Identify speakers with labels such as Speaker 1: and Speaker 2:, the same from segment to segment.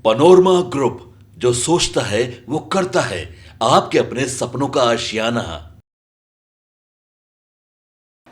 Speaker 1: Panorama group, जो सोचता है वो करता है। आपके अपने सपनों का आशियाना।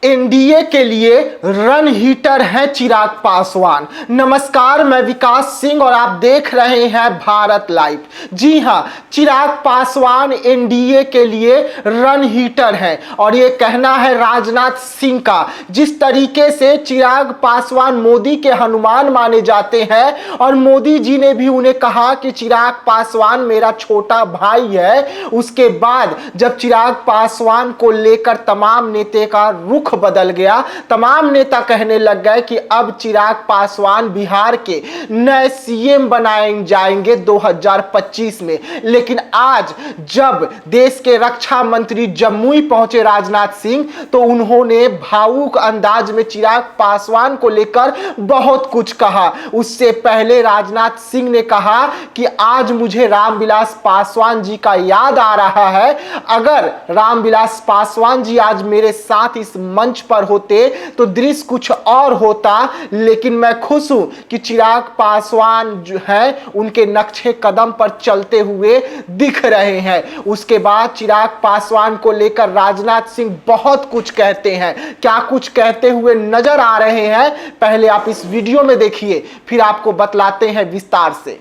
Speaker 2: एनडीए के लिए रन हीटर हैं चिराग पासवान। नमस्कार, मैं विकास सिंह और आप देख रहे हैं भारत लाइव। जी हां, चिराग पासवान एनडीए के लिए रन हीटर हैं और ये कहना है राजनाथ सिंह का। जिस तरीके से चिराग पासवान मोदी के हनुमान माने जाते हैं और मोदी जी ने भी उन्हें कहा कि चिराग पासवान मेरा छोटा भाई है, उसके बाद जब चिराग पासवान को लेकर तमाम नेता का रुख बदल गया, तमाम नेता कहने लग गए कि अब चिराग पासवान बिहार के नए सीएम बनाए जाएंगे 2025 में। लेकिन आज जब देश के रक्षा मंत्री जम्मू पहुंचे राजनाथ सिंह, तो उन्होंने भावुक अंदाज में चिराग पासवान को लेकर बहुत कुछ कहा। उससे पहले राजनाथ सिंह ने कहा कि आज मुझे रामविलास पासवान जी का याद आ रहा है। अगर रामविलास पासवान जी आज मेरे साथ इस मंच पर होते तो दृश्य कुछ और होता, लेकिन मैं खुश हूं कि चिराग पासवान जो है उनके नक्शे कदम पर चलते हुए दिख रहे हैं। उसके बाद चिराग पासवान को लेकर राजनाथ सिंह बहुत कुछ कहते हैं। क्या कुछ कहते हुए नजर आ रहे हैं, पहले आप इस वीडियो में देखिए, फिर आपको बतलाते हैं विस्तार से।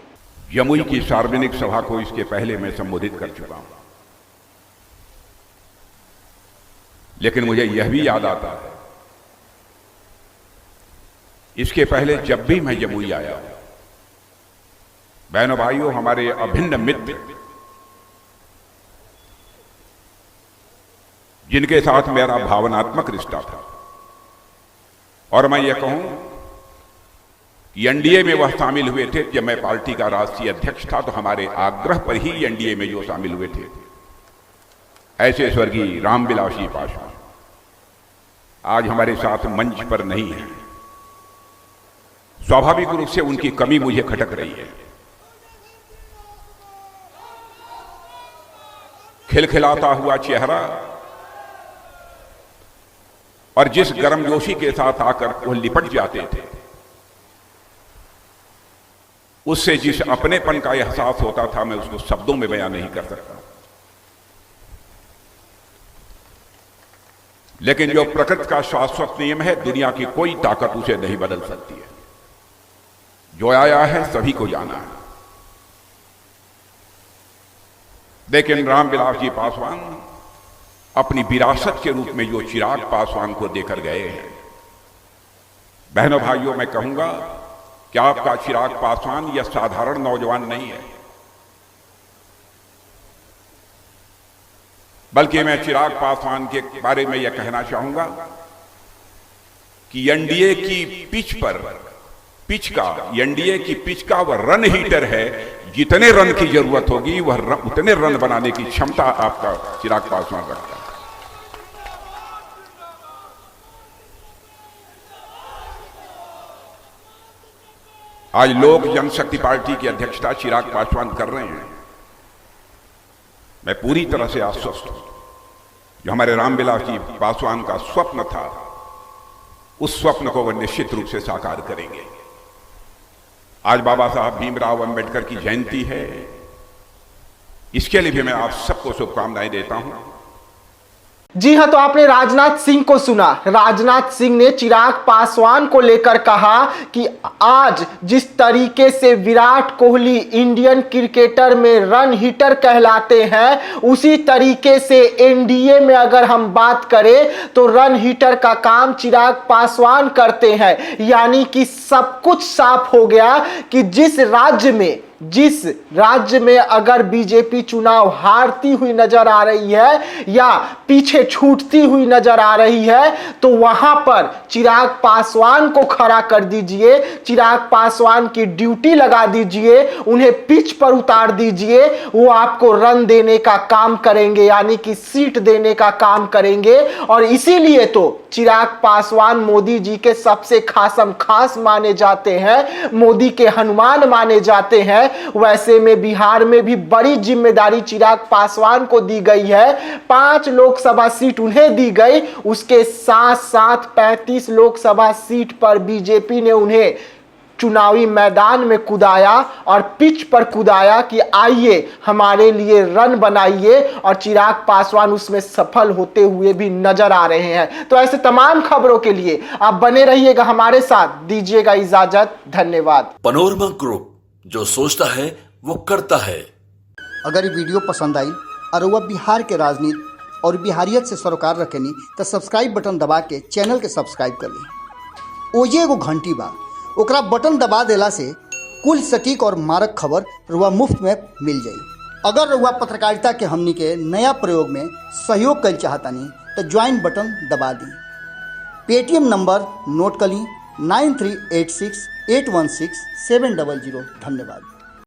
Speaker 3: जमुई की सार्वजनिक सभा को इसके पहले मैं संबोधित कर चुका हूं, लेकिन मुझे यह भी याद आता है, इसके पहले जब भी मैं जमुई आया, बहनों भाइयों, हमारे अभिन्न मित्र जिनके साथ मेरा भावनात्मक रिश्ता था, और मैं ये कहूं कि एनडीए में वह शामिल हुए थे जब मैं पार्टी का राष्ट्रीय अध्यक्ष था, तो हमारे आग्रह पर ही एनडीए में जो शामिल हुए थे, ऐसे स्वर्गीय रामविलास जी पासवान आज हमारे साथ मंच पर नहीं है। स्वाभाविक रूप से उनकी कमी मुझे खटक रही है। खिलखिलाता हुआ चेहरा और जिस गर्मजोशी के साथ आकर वो लिपट जाते थे, उससे जिस अपनेपन का एहसास होता था, मैं उसको शब्दों में बयान नहीं कर सकता। लेकिन जो प्रकृति का शाश्वत नियम है, दुनिया की कोई ताकत उसे नहीं बदल सकती है। जो आया है सभी को जाना है। लेकिन रामविलास जी पासवान अपनी विरासत के रूप में जो चिराग पासवान को देकर गए हैं, बहनों भाइयों, मैं कहूंगा कि आपका चिराग पासवान यह साधारण नौजवान नहीं है, बल्कि मैं चिराग पासवान के बारे में यह कहना चाहूंगा कि एनडीए की पिच का वह रन हीटर है। जितने रन की जरूरत होगी वह उतने रन बनाने की क्षमता आपका चिराग पासवान रखता है। आज लोक जनशक्ति पार्टी की अध्यक्षता चिराग पासवान कर रहे हैं। मैं पूरी तरह से आश्वस्त हूं, जो हमारे रामविलास जी पासवान का स्वप्न था, उस स्वप्न को वह निश्चित रूप से साकार करेंगे। आज बाबा साहब भीमराव अंबेडकर की जयंती है, इसके लिए भी मैं आप सबको शुभकामनाएं देता हूं।
Speaker 2: जी हां, तो आपने राजनाथ सिंह को सुना। राजनाथ सिंह ने चिराग पासवान को लेकर कहा कि आज जिस तरीके से विराट कोहली इंडियन क्रिकेटर में रन हिटर कहलाते हैं, उसी तरीके से एनडीए में अगर हम बात करें तो रन हिटर का काम चिराग पासवान करते हैं। यानी कि सब कुछ साफ हो गया कि जिस राज्य में अगर बीजेपी चुनाव हारती हुई नजर आ रही है या पीछे छूटती हुई नजर आ रही है, तो वहां पर चिराग पासवान को खड़ा कर दीजिए, चिराग पासवान की ड्यूटी लगा दीजिए, उन्हें पिच पर उतार दीजिए, वो आपको रन देने का काम करेंगे, यानी कि सीट देने का काम करेंगे। और इसीलिए तो चिराग पासवान मोदी जी के सबसे खास माने जाते हैं, मोदी के हनुमान माने जाते हैं। वैसे में बिहार में भी बड़ी जिम्मेदारी चिराग पासवान को दी गई है। 5 लोकसभा सीट उन्हें दी गई, उसके साथ साथ 35 लोकसभा सीट पर बीजेपी ने उन्हें चुनावी मैदान में कुदाया और पिच पर कुदाया कि आइए हमारे लिए रन बनाइए, और चिराग पासवान उसमें सफल होते हुए भी नजर आ रहे हैं। तो ऐसे तमाम खबरों के लिए आप बने रहिएगा हमारे साथ, दीजिएगा इजाजत, धन्यवाद।
Speaker 1: पनोरमा ग्रुप, जो सोचता है वो करता है।
Speaker 4: अगर ये वीडियो पसंद आई और वह बिहार के राजनीति और बिहारियत से सरोकार रखेनी तो सब्सक्राइब बटन दबा के चैनल के सब्सक्राइब कर ली। ओजे एगो घंटी बा, ओकरा बटन दबा देला से कुल सटीक और मारक खबर रुआ मुफ्त में मिल जाई। अगर रुआ पत्रकारिता के हमनी के नया प्रयोग में सहयोग कर चाहतानी तो ज्वाइन बटन दबा दी। पेटीएम नंबर नोट कर ली 9386816700। धन्यवाद।